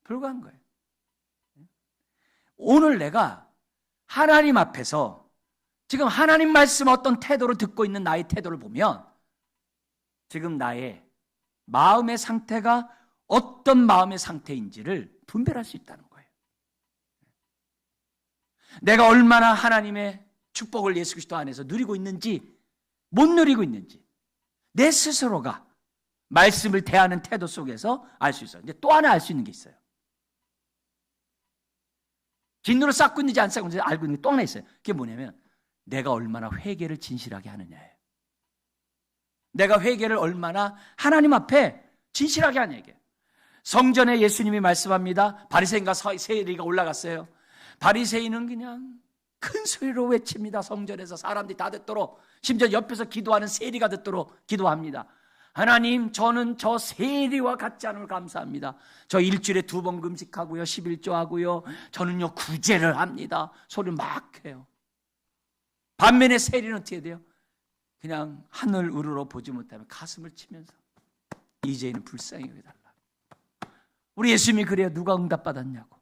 불과한 거예요. 오늘 내가 하나님 앞에서 지금 하나님 말씀 어떤 태도로 듣고 있는 나의 태도를 보면 지금 나의 마음의 상태가 어떤 마음의 상태인지를 분별할 수 있다는 거예요. 내가 얼마나 하나님의 축복을 예수 그리스도 안에서 누리고 있는지, 못 누리고 있는지 내 스스로가 말씀을 대하는 태도 속에서 알 수 있어요. 근데 또 하나 알 수 있는 게 있어요. 진노를 쌓고 있는지 안 쌓고 있는지 알고 있는 게 또 하나 있어요. 그게 뭐냐면 내가 얼마나 회개를 진실하게 하느냐예요. 내가 회개를 얼마나 하나님 앞에 진실하게 하냐 이게. 성전에 예수님이 말씀합니다. 바리새인과 세리가 올라갔어요. 바리새인은 그냥 큰 소리로 외칩니다. 성전에서 사람들이 다 듣도록, 심지어 옆에서 기도하는 세리가 듣도록 기도합니다. 하나님, 저는 저 세리와 같지 않음을 감사합니다. 저 일주일에 2번 금식하고요, 11조 하고요, 저는요 구제를 합니다. 소리를 막 해요. 반면에 세리는 어떻게 돼요? 그냥 하늘 우러러 보지 못하면 가슴을 치면서 이제는 불쌍히 여겨달라. 우리 예수님이 그래요. 누가 응답받았냐고.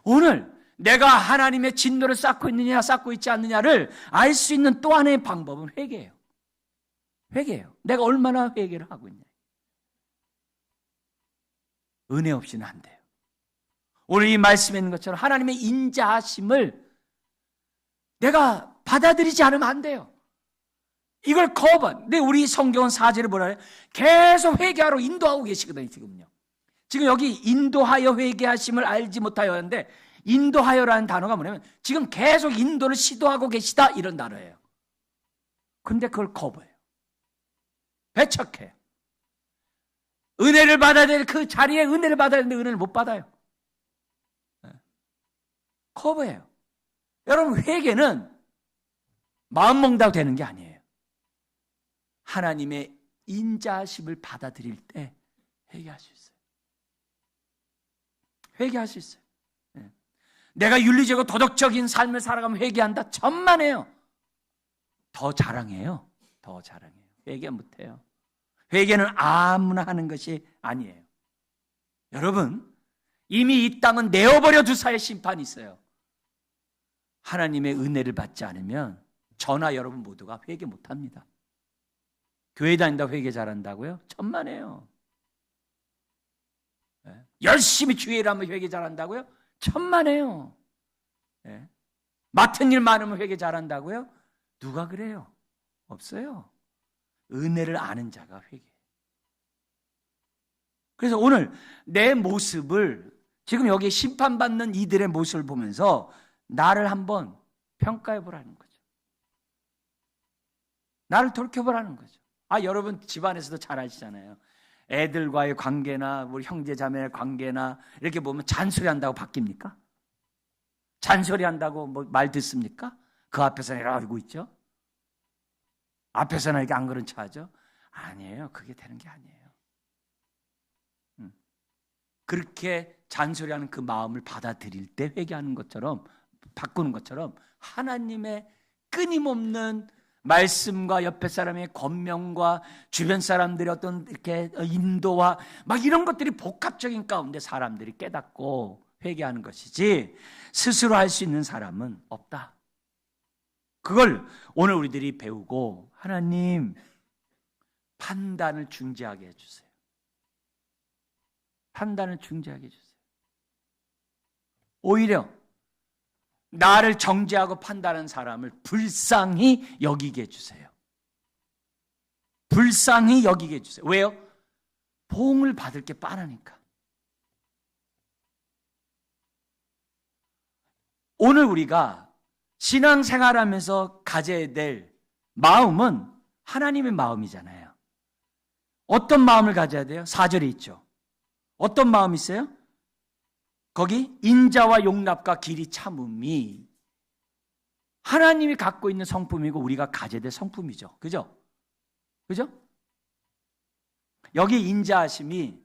오늘 내가 하나님의 진노를 쌓고 있느냐 쌓고 있지 않느냐를 알 수 있는 또 하나의 방법은 회개예요. 회개예요. 내가 얼마나 회개를 하고 있냐. 은혜 없이는 안 돼요. 오늘 이 말씀에 있는 것처럼 하나님의 인자하심을 내가 받아들이지 않으면 안 돼요. 이걸 거부한. 근데 우리 성경은 4절에 뭐라 해요? 계속 회개하러 인도하고 계시거든요, 지금요. 지금 여기 인도하여 회개하심을 알지 못하여 하는데, 인도하여라는 단어가 뭐냐면 지금 계속 인도를 시도하고 계시다 이런 단어예요. 근데 그걸 거부해요. 배척해요. 은혜를 받아야 될 그 자리에 은혜를 받아야 되는데 은혜를 못 받아요. 거부해요. 여러분, 회개는 마음 먹는다고 되는 게 아니에요. 하나님의 인자하심을 받아들일 때 회개할 수 있어요. 회개할 수 있어요. 내가 윤리적이고 도덕적인 삶을 살아가면 회개한다? 천만에요. 더 자랑해요. 더 자랑해요. 회개 못해요. 회개는 아무나 하는 것이 아니에요. 여러분, 이미 이 땅은 내어버려 두사의 심판이 있어요. 하나님의 은혜를 받지 않으면 저나 여러분 모두가 회개 못합니다. 교회 다닌다고 회개 잘한다고요? 천만에요. 열심히 주일을 하면 회개 잘한다고요? 천만에요. 맡은 일 많으면 회개 잘한다고요? 누가 그래요? 없어요. 은혜를 아는 자가 회개. 그래서 오늘 내 모습을, 지금 여기 심판받는 이들의 모습을 보면서 나를 한번 평가해 보라는 거죠. 나를 돌켜보라는 거죠. 여러분 집안에서도 잘 아시잖아요. 애들과의 관계나 우리 형제 자매의 관계나 이렇게 보면 잔소리한다고 바뀝니까? 잔소리한다고 뭐 말 듣습니까? 그 앞에서는 이러고 있죠. 앞에서는 이렇게 안 그런 척하죠. 아니에요. 그게 되는 게 아니에요. 그렇게 잔소리하는 그 마음을 받아들일 때 회개하는 것처럼, 바꾸는 것처럼 하나님의 끊임없는 말씀과 옆에 사람의 권면과 주변 사람들의 어떤 이렇게 인도와 막 이런 것들이 복합적인 가운데 사람들이 깨닫고 회개하는 것이지 스스로 할 수 있는 사람은 없다. 그걸 오늘 우리들이 배우고, 하나님 판단을 중재하게 해주세요. 판단을 중재하게 해주세요. 오히려 나를 정죄하고 판단하는 사람을 불쌍히 여기게 해주세요. 불쌍히 여기게 해주세요. 왜요? 보응을 받을 게 빠르니까. 오늘 우리가 신앙생활하면서 가져야 될 마음은 하나님의 마음이잖아요. 어떤 마음을 가져야 돼요? 4절에 있죠. 어떤 마음이 있어요? 거기 인자와 용납과 길이 참음이 하나님이 갖고 있는 성품이고 우리가 가져야 될 성품이죠. 그죠? 그죠? 여기 인자하심이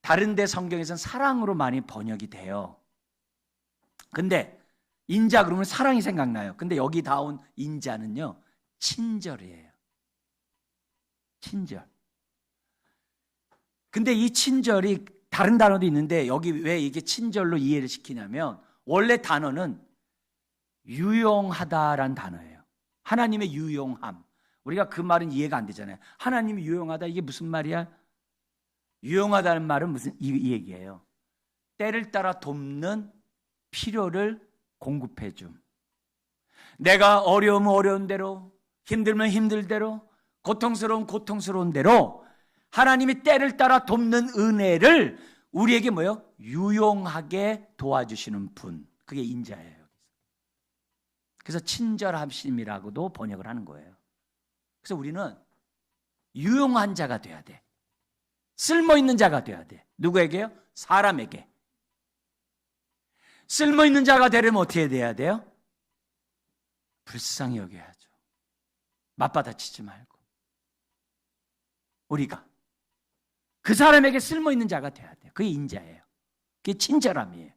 다른 데 성경에서는 사랑으로 많이 번역이 돼요. 근데 인자 그러면 사랑이 생각나요. 근데 여기 나온 인자는요, 친절이에요. 친절. 근데 이 친절이 다른 단어도 있는데 여기 왜 이게 친절로 이해를 시키냐면 원래 단어는 유용하다라는 단어예요. 하나님의 유용함. 우리가 그 말은 이해가 안 되잖아요. 하나님이 유용하다, 이게 무슨 말이야? 유용하다는 말은 무슨 이 얘기예요. 때를 따라 돕는 필요를 공급해 줌. 내가 어려우면 어려운 대로, 힘들면 힘들 대로, 고통스러운 고통스러운 대로 하나님이 때를 따라 돕는 은혜를 우리에게 뭐예요? 유용하게 도와주시는 분. 그게 인자예요. 그래서 친절하심이라고도 번역을 하는 거예요. 그래서 우리는 유용한 자가 돼야 돼. 쓸모있는 자가 돼야 돼. 누구에게요? 사람에게. 쓸모있는 자가 되려면 어떻게 돼야 돼요? 불쌍히 여겨야죠. 맞받아치지 말고. 우리가 그 사람에게 쓸모있는 자가 돼야 돼요. 그게 인자예요. 그게 친절함이에요.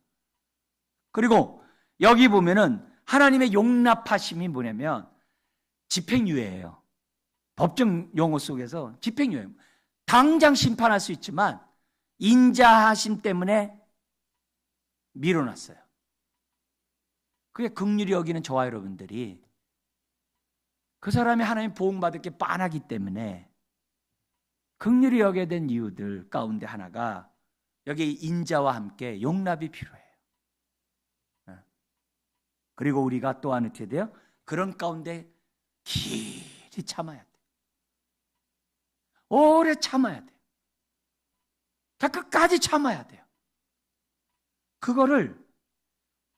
그리고 여기 보면은 하나님의 용납하심이 뭐냐면 집행유예예요. 법정 용어 속에서 집행유예. 당장 심판할 수 있지만 인자하심 때문에 밀어놨어요. 그게 긍휼히 여기는 저와 여러분들이 그 사람이 하나님 보응받을 게 빤하기 때문에 긍휼히 여겨야 된 이유들 가운데 하나가 여기 인자와 함께 용납이 필요해요. 그리고 우리가 또한 어떻게 돼요? 그런 가운데 길이 참아야 돼요. 오래 참아야 돼요. 다 끝까지 참아야 돼요. 그거를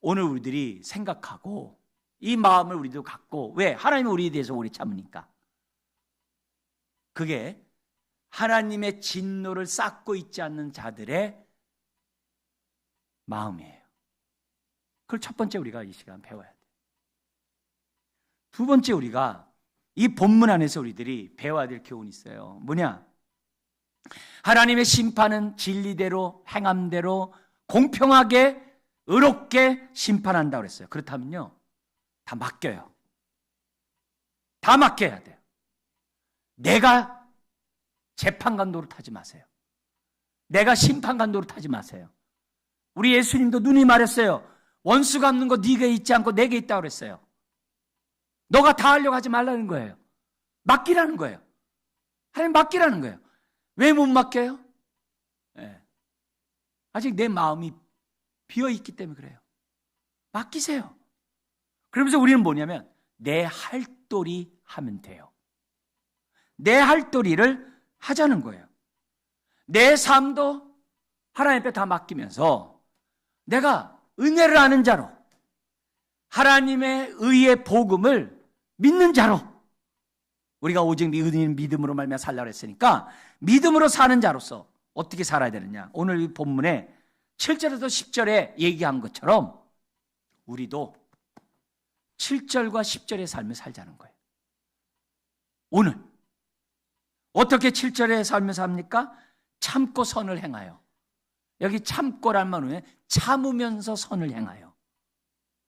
오늘 우리들이 생각하고 이 마음을 우리도 갖고, 왜? 하나님은 우리에 대해서 오래 참으니까. 그게 하나님의 진노를 쌓고 있지 않는 자들의 마음이에요. 그걸 첫 번째 우리가 이 시간 배워야 돼요. 두 번째 우리가 이 본문 안에서 우리들이 배워야 될 교훈이 있어요. 뭐냐? 하나님의 심판은 진리대로, 행함대로 공평하게 의롭게 심판한다고 그랬어요. 그렇다면요, 다 맡겨요. 다 맡겨야 돼요. 내가 재판관 노릇하지 마세요. 내가 심판관 노릇하지 마세요. 우리 예수님도 눈이 말했어요. 원수 갚는 거 네게 있지 않고 내게 있다고 그랬어요. 너가 다 하려고 하지 말라는 거예요. 맡기라는 거예요. 하나님 맡기라는 거예요. 왜 못 맡겨요? 네. 아직 내 마음이 비어있기 때문에 그래요. 맡기세요. 그러면서 우리는 뭐냐면 내 할도리 하면 돼요. 내 할도리를 하자는 거예요. 내 삶도 하나님 앞에 다 맡기면서 내가 은혜를 아는 자로, 하나님의 의의 복음을 믿는 자로, 우리가 오직 믿음으로 말미암아 살라고 했으니까 믿음으로 사는 자로서 어떻게 살아야 되느냐. 오늘 이 본문에 7절에서 10절에 얘기한 것처럼 우리도 7절과 10절의 삶을 살자는 거예요. 오늘 어떻게 7절의 삶을 삽니까? 참고 선을 행하여. 여기 참고란 말은 참으면서 선을 행하여,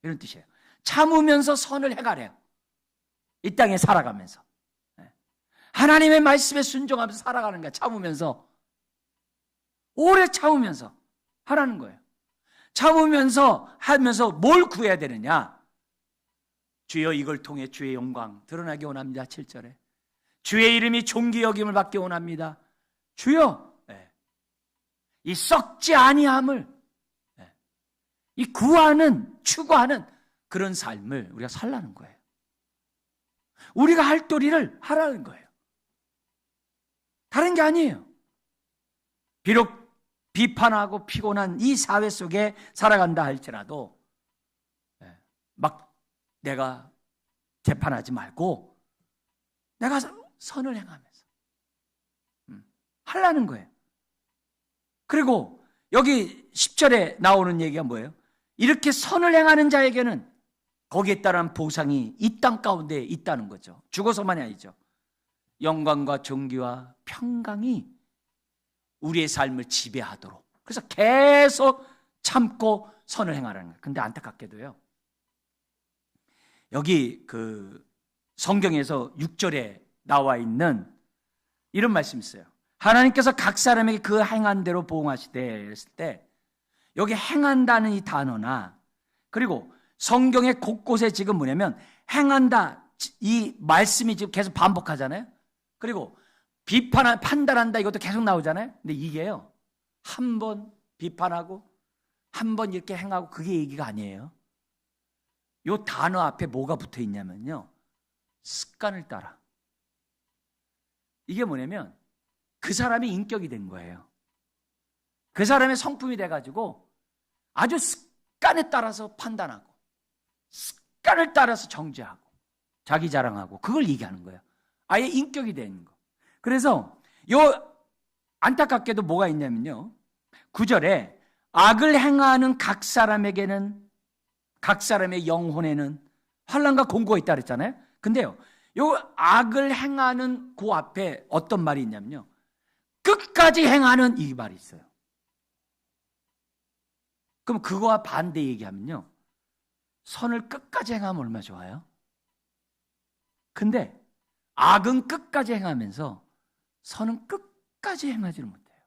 이런 뜻이에요. 참으면서 선을 행하래요. 이 땅에 살아가면서 하나님의 말씀에 순종하면서 살아가는 거야. 참으면서, 오래 참으면서 하라는 거예요. 참으면서 하면서 뭘 구해야 되느냐? 주여 이걸 통해 주의 영광 드러나게 원합니다. 7절에 주의 이름이 존귀 여김을 받게 원합니다. 주여, 이 썩지 아니함을, 이 구하는, 추구하는 그런 삶을 우리가 살라는 거예요. 우리가 할 도리를 하라는 거예요. 다른 게 아니에요. 비록 비판하고 피곤한 이 사회 속에 살아간다 할지라도 막 내가 재판하지 말고 내가 선을 행하면서 하려는 거예요. 그리고 여기 10절에 나오는 얘기가 뭐예요? 이렇게 선을 행하는 자에게는 거기에 따른 보상이 이 땅 가운데 있다는 거죠. 죽어서만이 아니죠. 영광과 존귀와 평강이 우리의 삶을 지배하도록. 그래서 계속 참고 선을 행하라는 거예요. 근데 안타깝게도요, 여기 그 성경에서 6절에 나와 있는 이런 말씀이 있어요. 하나님께서 각 사람에게 그 행한 대로 보응하시되 했을 때 여기 행한다는 이 단어나 그리고 성경의 곳곳에 지금 뭐냐면 행한다 이 말씀이 지금 계속 반복하잖아요. 그리고 비판한 판단한다 이것도 계속 나오잖아요. 근데 이게요. 한 번 비판하고 한 번 이렇게 행하고 그게 얘기가 아니에요. 이 단어 앞에 뭐가 붙어 있냐면요. 습관을 따라. 이게 뭐냐면 그 사람이 인격이 된 거예요. 그 사람의 성품이 돼가지고 아주 습관에 따라서 판단하고 습관을 따라서 정죄하고 자기 자랑하고 그걸 얘기하는 거예요. 아예 인격이 된 거. 그래서 요 안타깝게도 뭐가 있냐면요. 9절에 악을 행하는 각 사람에게는 각 사람의 영혼에는 환난과 공고가 있다 그랬잖아요. 근데요. 요 악을 행하는 그 앞에 어떤 말이 있냐면요. 끝까지 행하는 이 말이 있어요. 그럼 그거와 반대 얘기하면요. 선을 끝까지 행하면 얼마나 좋아요? 근데 악은 끝까지 행하면서 선은 끝까지 행하지는 못해요.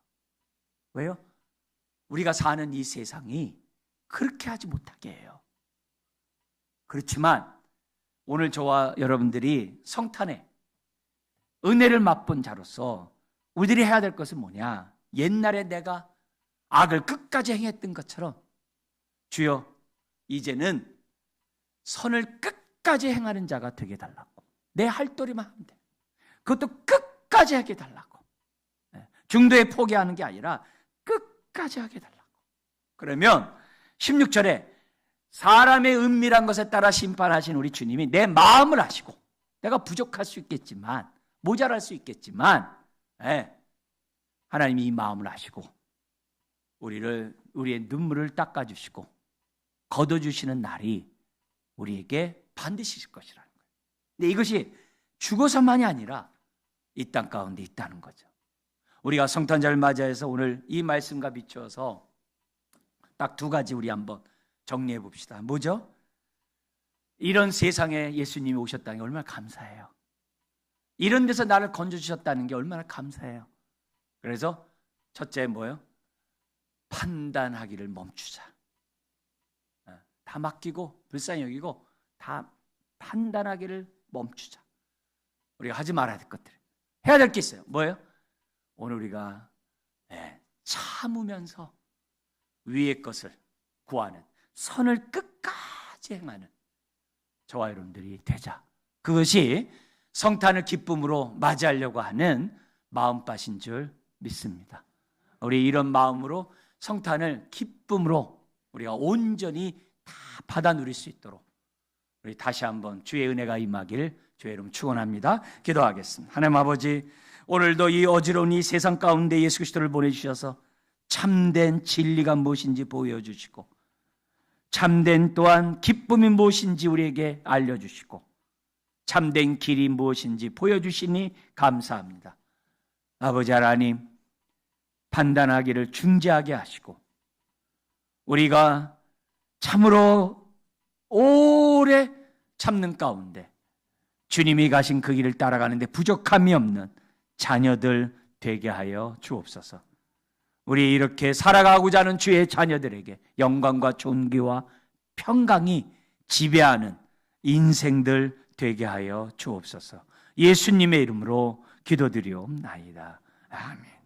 왜요? 우리가 사는 이 세상이 그렇게 하지 못하게 해요. 그렇지만 오늘 저와 여러분들이 성탄에 은혜를 맛본 자로서 우리들이 해야 될 것은 뭐냐? 옛날에 내가 악을 끝까지 행했던 것처럼 주여 이제는 선을 끝까지 행하는 자가 되게 달라고. 내 할 도리만 하면 돼. 그것도 끝까지 하게 달라고. 중도에 포기하는 게 아니라 끝까지 하게 달라고. 그러면 16절에 사람의 은밀한 것에 따라 심판하신 우리 주님이 내 마음을 아시고 내가 부족할 수 있겠지만 모자랄 수 있겠지만 하나님이 이 마음을 아시고 우리의 눈물을 닦아주시고 걷어주시는 날이 우리에게 반드시 있을 것이라는 거예요. 근데 이것이 죽어서만이 아니라 이 땅 가운데 있다는 거죠. 우리가 성탄절을 맞이해서 오늘 이 말씀과 비추어서 딱 두 가지 우리 한번 정리해 봅시다. 뭐죠? 이런 세상에 예수님이 오셨다는 게 얼마나 감사해요. 이런 데서 나를 건져주셨다는 게 얼마나 감사해요. 그래서 첫째 뭐예요? 판단하기를 멈추자. 다 맡기고 불쌍히 여기고 다 판단하기를 멈추자. 우리가 하지 말아야 될 것들. 해야 될 게 있어요. 뭐예요? 오늘 우리가 참으면서 위의 것을 구하는 선을 끝까지 행하는 저와 여러분들이 되자. 그것이 성탄을 기쁨으로 맞이하려고 하는 마음밭인 줄 믿습니다. 우리 이런 마음으로 성탄을 기쁨으로 우리가 온전히 다 받아 누릴 수 있도록 우리 다시 한번 주의 은혜가 임하길 주의 이름 축원합니다. 기도하겠습니다. 하나님 아버지, 오늘도 이 어지러운 이 세상 가운데 예수 그리스도를 보내주셔서 참된 진리가 무엇인지 보여주시고 참된 또한 기쁨이 무엇인지 우리에게 알려주시고 참된 길이 무엇인지 보여주시니 감사합니다. 아버지 하나님, 판단하기를 중재하게 하시고 우리가 참으로 오래 참는 가운데 주님이 가신 그 길을 따라가는데 부족함이 없는 자녀들 되게 하여 주옵소서. 우리 이렇게 살아가고자 하는 주의 자녀들에게 영광과 존귀와 평강이 지배하는 인생들 되게 하여 주옵소서. 예수님의 이름으로 기도드리옵나이다. 아멘.